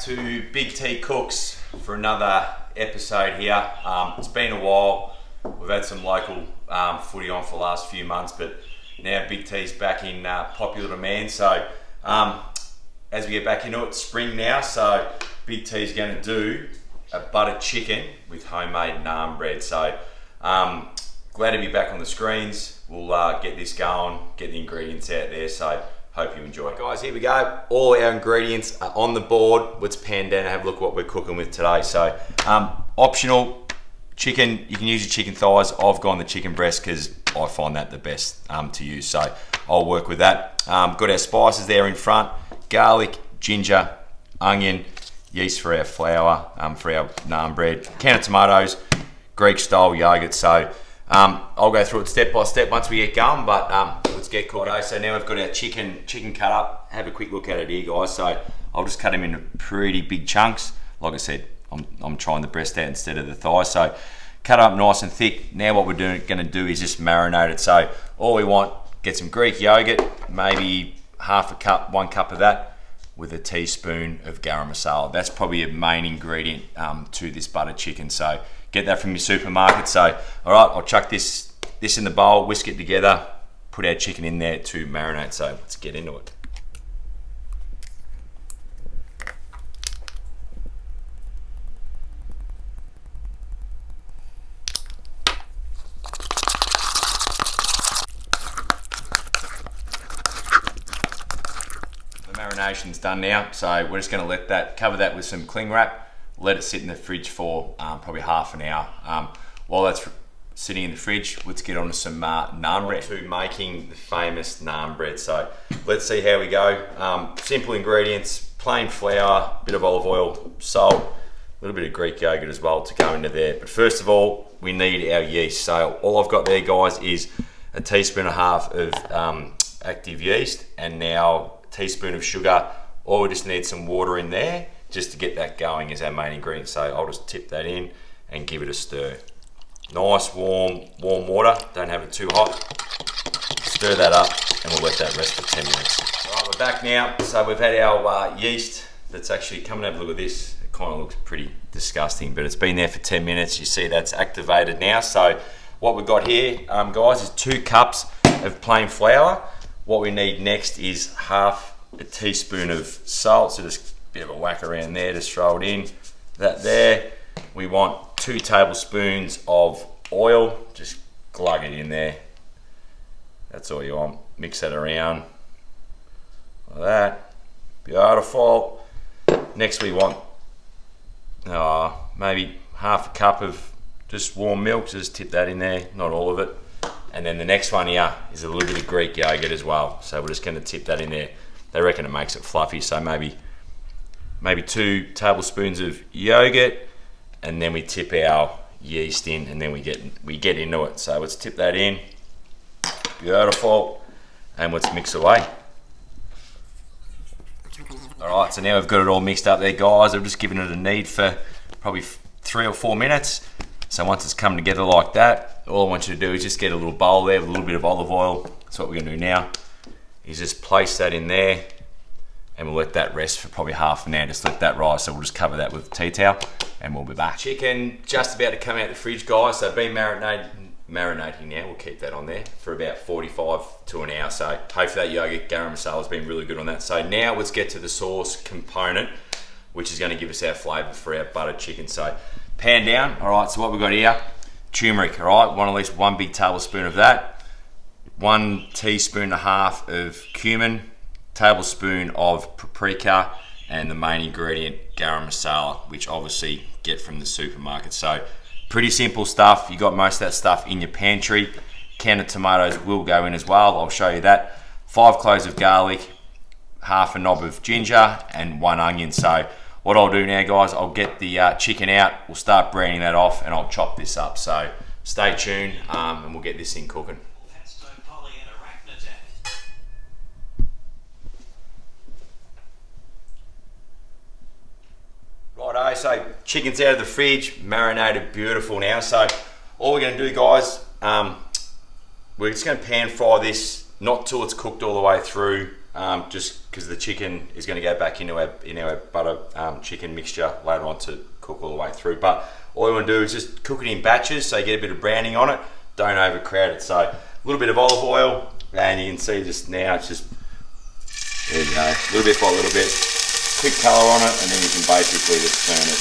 back to Big T Cooks for another episode here. It's been a while. We've had some local footy on for the last few months, but now Big T's back in popular demand. So as we get back into it, spring now, so Big T's going to do a buttered chicken with homemade naan bread. So glad to be back on the screens. We'll get this going, get the ingredients out there. So hope you enjoy. Guys, here we go. All our ingredients are on the board. Let's pan down and have a look at what we're cooking with today. So optional chicken, you can use your chicken thighs. I've gone the chicken breast because I find that the best to use. So I'll work with that. Got our spices there in front. Garlic, ginger, onion, yeast for our flour, for our naan bread, can of tomatoes, Greek style yogurt. So I'll go through it step by step once we get going, but let's get cooking. So now we've got our chicken cut up. Have a quick look at it here, guys. So I'll just cut them into pretty big chunks. Like I said, I'm trying the breast out instead of the thigh. So cut up nice and thick. Now what we're going to do is just marinate it. So all we want, get some Greek yogurt, maybe half a cup, 1 cup of that, with a teaspoon of garam masala. That's probably a main ingredient to this buttered chicken. So get that from your supermarket. So, all right, I'll chuck this in the bowl, whisk it together, put our chicken in there to marinate. So let's get into it. The marination's done now, so we're just going to let that, cover that with some cling wrap, let it sit in the fridge for probably half an hour. While that's sitting in the fridge, let's get on to some naan bread. To making the famous naan bread. So let's see how we go. Simple ingredients, plain flour, bit of olive oil, salt, a little bit of Greek yogurt as well to go into there. But first of all, we need our yeast. So all I've got there, guys, is a teaspoon and a half of active yeast and now a teaspoon of sugar. Or we just need some water in there just to get that going as our main ingredient. So I'll just tip that in and give it a stir. Nice warm water, don't have it too hot. Stir that up and we'll let that rest for 10 minutes. All right, we're back now. So we've had our yeast that's actually, come and have a look at this. It kind of looks pretty disgusting, but it's been there for 10 minutes. You see that's activated now. So what we've got here, guys, is 2 cups of plain flour. What we need next is half a teaspoon of salt. So just a bit of a whack around there, just throw it in. That there. We want 2 tablespoons of oil. Just glug it in there. That's all you want. Mix that around. Like that. Beautiful. Next we want maybe half a cup of just warm milk. Just tip that in there, not all of it. And then the next one here is a little bit of Greek yogurt as well. So we're just going to tip that in there. They reckon it makes it fluffy, so maybe 2 tablespoons of yogurt, and then we tip our yeast in, and then we get into it. So let's tip that in. Beautiful. And let's mix away. All right, so now we've got it all mixed up there, guys. I've just given it a knead for probably 3 or 4 minutes. So once it's come together like that, all I want you to do is just get a little bowl there with a little bit of olive oil. That's what we're going to do now. Is just place that in there and we'll let that rest for probably half an hour. Just let that rise. So we'll just cover that with a tea towel and we'll be back. Chicken just about to come out the fridge, guys. So been marinating now. We'll keep that on there for about 45 to an hour. So hopefully that yogurt garam masala has been really good on that. So now let's get to the sauce component, which is going to give us our flavour for our buttered chicken. So pan down. All right, so what we've got here, turmeric. All right, at least 1 big tablespoon of that. 1 teaspoon and a half of cumin, tablespoon of paprika, and the main ingredient, garam masala, which obviously get from the supermarket. So pretty simple stuff. You got most of that stuff in your pantry. Can of tomatoes will go in as well. I'll show you that. 5 cloves of garlic, half a knob of ginger, and 1 onion. So what I'll do now, guys, I'll get the chicken out. We'll start branding that off, and I'll chop this up. So stay tuned, and we'll get this thing cooking. Righto, so chicken's out of the fridge, marinated beautiful now. So all we're going to do, guys, we're just going to pan fry this, not till it's cooked all the way through, just because the chicken is going to go back into our butter chicken mixture later on to cook all the way through. But all you want to do is just cook it in batches so you get a bit of browning on it. Don't overcrowd it. So a little bit of olive oil, and you can see just now it's just, there you go, a little bit by a little bit, quick colour on it, and then you can basically just turn it.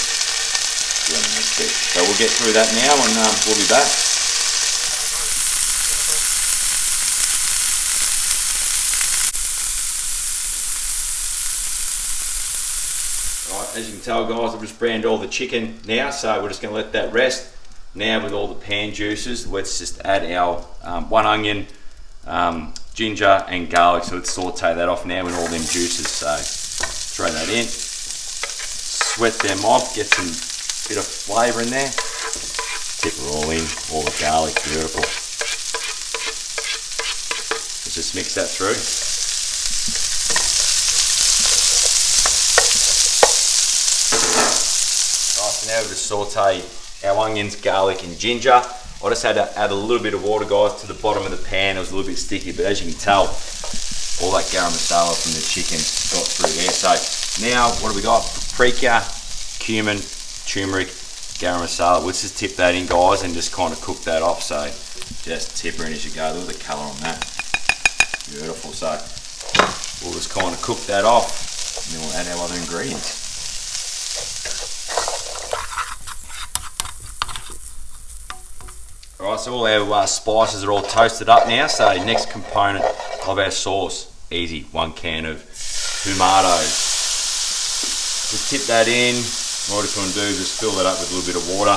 So we'll get through that now, and we'll be back. As you can tell, guys, I've just browned all the chicken now, so we're just going to let that rest. Now with all the pan juices, let's just add our 1 onion, ginger and garlic. So let's saute that off now with all them juices. So throw that in, sweat them off, get some bit of flavour in there. Dip it all in, all the garlic, beautiful. Let's just mix that through. Now we've just sauteed our onions, garlic and ginger. I just had to add a little bit of water, guys, to the bottom of the pan. It was a little bit sticky, but as you can tell, all that garam masala from the chicken got through there. So now what do we got? Paprika, cumin, turmeric, garam masala. Let's just tip that in, guys, and just kind of cook that off. So just tip her in as you go. Look at the colour on that. Beautiful. So we'll just kind of cook that off, and then we'll add our other ingredients. Alright, so all our spices are all toasted up now. So next component of our sauce, easy, 1 can of tomatoes. Just tip that in. What I just want to do is just fill that up with a little bit of water.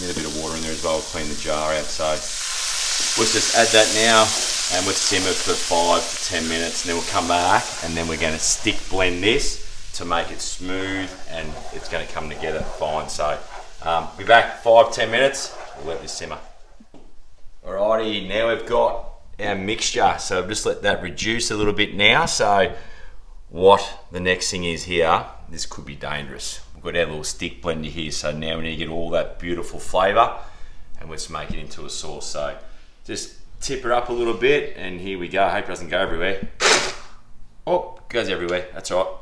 Need a bit of water in there as well, clean the jar out. So let's just add that now, and we'll simmer for 5 to 10 minutes, and then we'll come back, and then we're going to stick blend this to make it smooth, and it's going to come together fine. So be back 5-10 minutes. We'll let this simmer. Alrighty, now we've got our mixture. So I've just let that reduce a little bit now. So what the next thing is here, this could be dangerous. We've got our little stick blender here. So now we need to get all that beautiful flavour, and let's make it into a sauce. So just tip her up a little bit, and here we go. I hope it doesn't go everywhere. Oh, it goes everywhere. That's all right.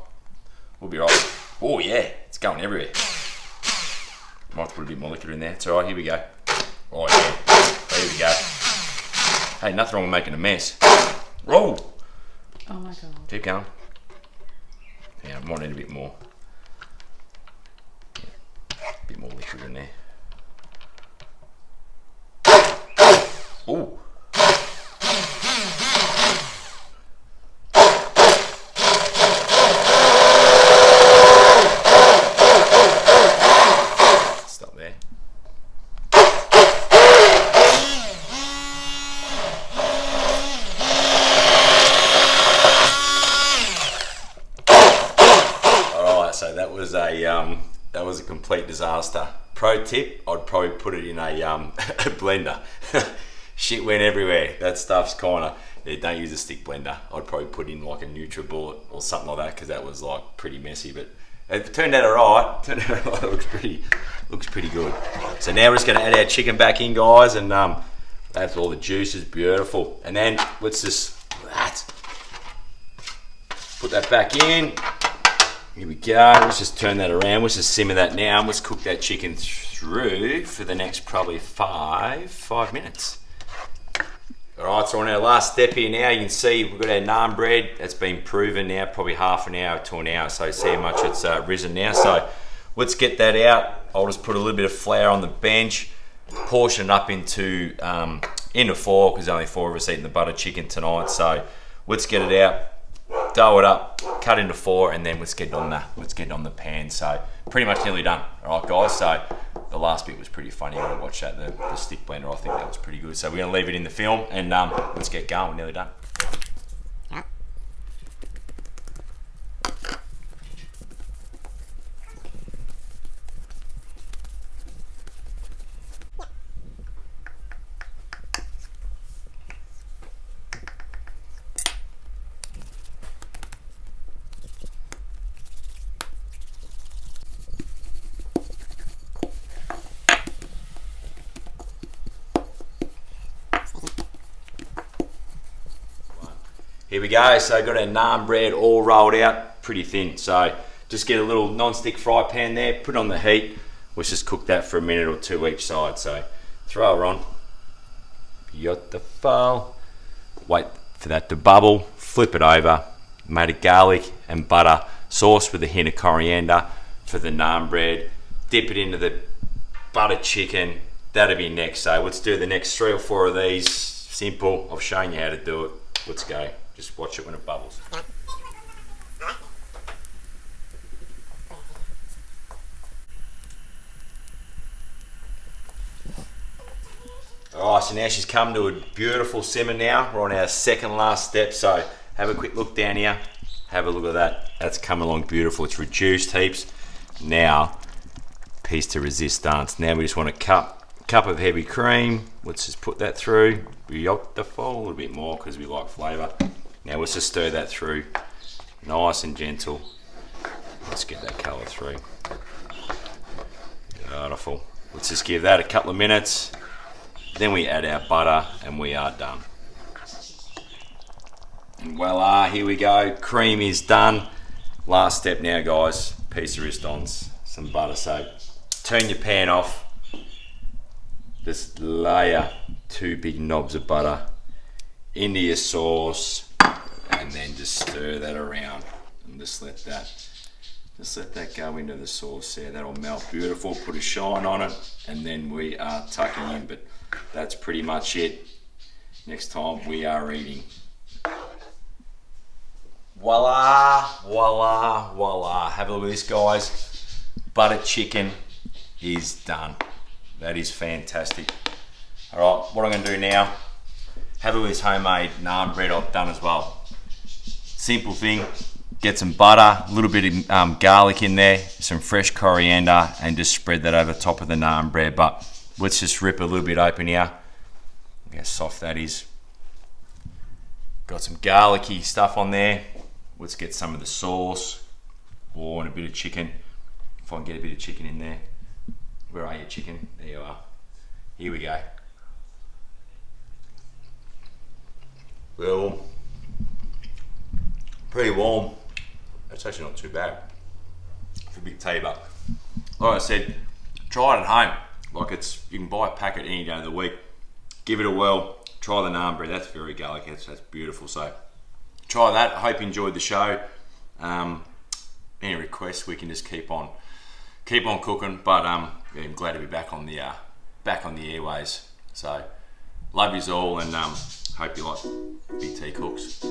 We'll be right. Oh yeah, it's going everywhere. Might have to put a bit more liquor in there. It's alright, here we go. Oh yeah, there we go. Hey, nothing wrong with making a mess. Roll! Oh my god. Keep going. Yeah, I might need a bit more. Yeah, a bit more liquid in there. Ooh. That was a complete disaster. Pro tip, I'd probably put it in a blender. Shit went everywhere. That stuff's kinda, yeah, don't use a stick blender. I'd probably put in like a NutriBullet or something like that, because that was like pretty messy, but it turned out alright. It looks pretty good. So now we're just gonna add our chicken back in, guys, and that's all the juices, beautiful. And then let's just put that back in. Here we go. Let's just turn that around. Let's just simmer that now. Let's cook that chicken through for the next probably five minutes. Alright, so on our last step here now, you can see we've got our naan bread. That's been proven now, probably half an hour to an hour. So see how much it's risen now. So let's get that out. I'll just put a little bit of flour on the bench, portion it up into 4, because only 4 of us eating the butter chicken tonight. So let's get it out. Dough it up, cut into 4, and then let's get it on the pan. So pretty much nearly done. All right, guys. So the last bit was pretty funny when I watched that, the stick blender. I think that was pretty good. So we're gonna leave it in the film, and let's get going. We're nearly done. Here we go. So got our naan bread all rolled out, pretty thin. So just get a little non-stick fry pan there, put it on the heat. Let's just cook that for a minute or two each side. So throw her on. Beautiful. Wait for that to bubble. Flip it over. Made a garlic and butter sauce with a hint of coriander for the naan bread. Dip it into the butter chicken. That'll be next. So let's do the next 3 or 4 of these. Simple. I've shown you how to do it. Let's go. Just watch it when it bubbles. Alright, so now she's come to a beautiful simmer now. We're on our second last step, so have a quick look down here. Have a look at that. That's come along beautiful. It's reduced heaps. Now, piece de resistance. Now we just want a cup of heavy cream. Let's just put that through. Beautiful. A little bit more because we like flavour. Now let's just stir that through. Nice and gentle. Let's get that colour through. Beautiful. Let's just give that a couple of minutes. Then we add our butter and we are done. And voila, here we go. Cream is done. Last step now, guys. Piece de resistance. Some butter. So turn your pan off. Just layer 2 big knobs of butter into your sauce. And then just stir that around and just let that go into the sauce there. That'll melt beautiful, put a shine on it, and then we are tucking in. But that's pretty much it. Next time we are eating. Voila, voila, voila. Have a look at this, guys. Butter chicken is done. That is fantastic. All right, what I'm gonna do now, have a look at this homemade naan bread I've done as well. Simple thing, get some butter, a little bit of garlic in there, some fresh coriander, and just spread that over top of the naan bread. But let's just rip a little bit open here. Look how soft that is. Got some garlicky stuff on there. Let's get some of the sauce, and a bit of chicken. If I can get a bit of chicken in there. Where are you, chicken? There you are. Here we go. Well, pretty warm. That's actually not too bad. It's a big tea, but like I said, try it at home. Like you can buy a packet any day of the week. Give it a whirl. Try the naan bread. That's very garlic. That's beautiful. So try that. I hope you enjoyed the show. Any requests, we can just keep on cooking. But yeah, I'm glad to be back on the airways. So love yous all, and hope you like BT Cooks.